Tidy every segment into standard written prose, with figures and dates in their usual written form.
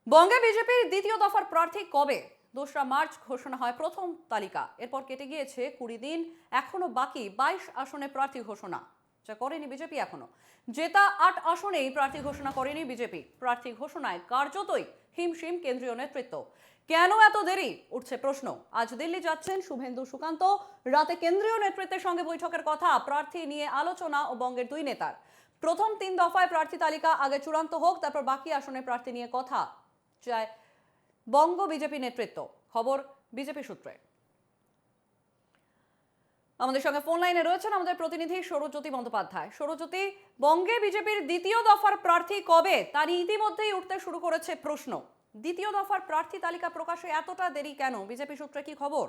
বঙ্গে বিজেপির দ্বিতীয় দফার প্রার্থী কবে? 2রা মার্চ ঘোষণা হয় প্রথম তালিকা। এরপর কেটে গিয়েছে 20 দিন। এখনো বাকি 22 আসনে প্রার্থী ঘোষণা, যা করেনি বিজেপি এখনো। জেতা 8 আসনেই প্রার্থী ঘোষণা করেনি বিজেপি। প্রার্থী ঘোষণায় কার্যতই হিমশিম কেন্দ্রীয় নেতৃত্ব। কেন এত দেরি, উঠছে প্রশ্ন। আজ দিল্লি যাচ্ছেন শুভেন্দু সুকান্ত। রাতে কেন্দ্রীয় নেতৃত্বের সঙ্গে বৈঠকের কথা, প্রার্থী নিয়ে আলোচনা ও বঙ্গের দুই নেতার। প্রথম 3 দফায় প্রার্থী তালিকা আগে চূড়ান্ত হোক, তারপর বাকি আসনে প্রার্থী নিয়ে কথা চায় বঙ্গ বিজেপি নেতৃত্ব। খবর বিজেপি সূত্রে। আমাদের সঙ্গে ফোন লাইনে রয়েছেন আমাদের প্রতিনিধি সৌরজ্যোতি বন্দ্যোপাধ্যায়। সৌরজ্যোতি, বঙ্গে বিজেপির দ্বিতীয় দফার প্রার্থী কবে তা নিয়ে ইতিমধ্যেই উঠতে শুরু করেছে প্রশ্ন। দ্বিতীয় দফার প্রার্থী তালিকা প্রকাশে এতটা দেরি কেন? বিজেপি সূত্রে কি খবর?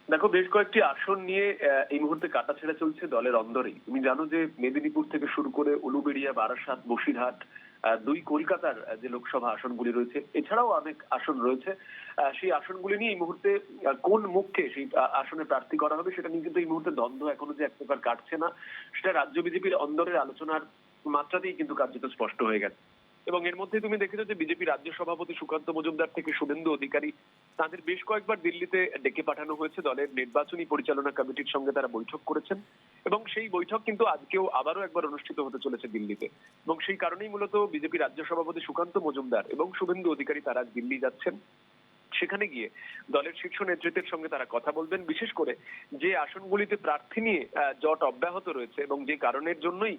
দেখো, বেশ কয়েকটি আসন নিয়ে এই মুহূর্তে কাটাছেঁড়া চলছে দলের অন্দরেই। তুমি জানো যে মেদিনীপুর থেকে শুরু করে উলুবেড়িয়া, বারাসাত, বসিরহাট, দুই কলকাতার যে লোকসভা আসনগুলি রয়েছে, এছাড়াও অনেক আসন রয়েছে। সেই আসনগুলি নিয়ে এই মুহূর্তে কোন মুখকে সেই আসনে প্রার্থী করা হবে সেটা নিয়ে কিন্তু এই মুহূর্তে দ্বন্দ্ব এখনো যে এক প্রকার কাটছে না, সেটা রাজ্য বিজেপির অন্দরের আলোচনার মাত্রাতেই কিন্তু কার্যত স্পষ্ট হয়ে গেছে। এবং এর মধ্যে তুমি দেখেছো যে বিজেপি রাজ্য সভাপতি সুকান্ত মজুমদার থেকে শুভেন্দু অধিকারী, তাদের বেশ কয়েকবার দিল্লিতে ডেকে পাঠানো হয়েছে। দলের নির্বাচনী পরিচালনা কমিটির সঙ্গে তারা বৈঠক করেছেন এবং সেই বৈঠক কিন্তু আজকেও আবারও একবার অনুষ্ঠিত হতে চলেছে দিল্লিতে। এবং সেই কারণেই মূলত বিজেপি রাজ্য সভাপতি সুকান্ত মজুমদার এবং শুভেন্দু অধিকারী তারা দিল্লি যাচ্ছেন। সেখানে গিয়ে দলের শীর্ষ নেতৃত্বের সঙ্গে তারা কথা বলবেন, বিশেষ করে যে আসনগুলিতে প্রার্থী নিয়ে জট অব্যাহত রয়েছে এবং যে কারণের জন্যই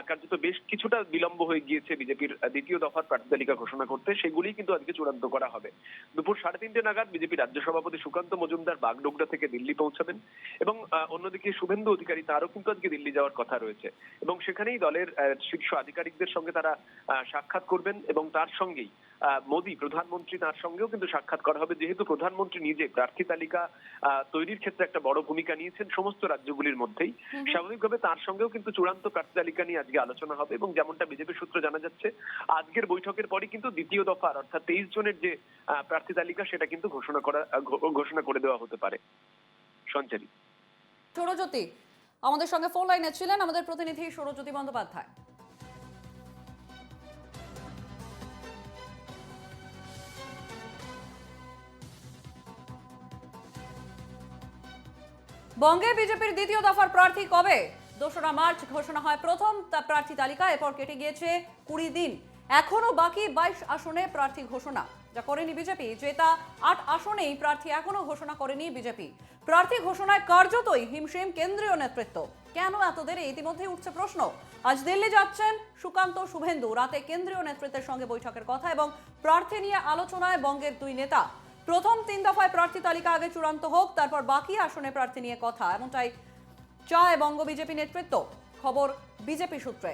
কার্যত বেশ কিছুটা বিলম্ব হয়ে গিয়েছে বিজেপির দ্বিতীয় দফার প্রার্থী তালিকা ঘোষণা করতে, সেগুলি কিন্তু আজকে চূড়ান্ত করা হবে। দুপুর 3:30 নাগাদ বিজেপি রাজ্য সভাপতি সুকান্ত মজুমদার বাগডোগরা থেকে দিল্লি পৌঁছাবেন এবং অন্যদিকে শুভেন্দু অধিকারী তারও কিন্তু আজকে দিল্লি যাওয়ার কথা রয়েছে এবং সেখানেই দলের শীর্ষ আধিকারিকদের সঙ্গে তারা সাক্ষাৎ করবেন এবং তার সঙ্গেই মোদী প্রধানমন্ত্রী, তার সঙ্গেও কিন্তু সাক্ষাৎ করা হবে। যেহেতু প্রধানমন্ত্রী নিজে প্রার্থী তালিকা তৈরির ক্ষেত্রে একটা বড় ভূমিকা নিয়েছেন সমস্ত রাজ্যগুলির মধ্যেই, স্বাভাবিকভাবে তার সঙ্গেও কিন্তু চূড়ান্ত প্রার্থী তালিকা নিয়ে আজকে আলোচনা হবে। এবং যেমনটা বিজেপি সূত্র জানা যাচ্ছে, আজকের বৈঠকের পরই কিন্তু দ্বিতীয় দফার অর্থাৎ 23 জনের যে প্রার্থী তালিকা সেটা কিন্তু ঘোষণা করে দেওয়া হতে পারে। সঞ্চারী। সৌরজ্যোতি, আমাদের সঙ্গে ফোন লাইনে ছিলেন আমাদের প্রতিনিধি সৌরজ্যোতি বন্দ্যোপাধ্যায়। বঙ্গে বিজেপির দ্বিতীয় দফার প্রার্থী কবে? 2রা মার্চ ঘোষণা হয় প্রথম প্রার্থী তালিকা। এরপর কেটে গিয়েছে 20 দিন। এখনো বাকি 22 আসনে প্রার্থী ঘোষণা, যা করেনি বিজেপি। জেতা 8 আসনেই প্রার্থী এখনো ঘোষণা করেনি বিজেপি। প্রার্থী ঘোষণায় কার্যতই হিমশিম কেন্দ্রীয় নেতৃত্ব। কেন এত দেরি, ইতিমধ্যেই উঠছে প্রশ্ন। আজ দিল্লি যাচ্ছেন সুকান্ত শুভেন্দু। রাতে কেন্দ্রীয় নেতৃত্বের সঙ্গে বৈঠকের কথা এবং প্রার্থী নিয়ে আলোচনায় বঙ্গের দুই নেতা। প্রথম 3 দফায় প্রার্থী তালিকা আগে চূড়ান্ত হোক, তারপর বাকি আসনে প্রার্থী নিয়ে কথা, এমনটাই চায় বঙ্গ বিজেপি নেতৃত্ব। খবর বিজেপি সূত্রে।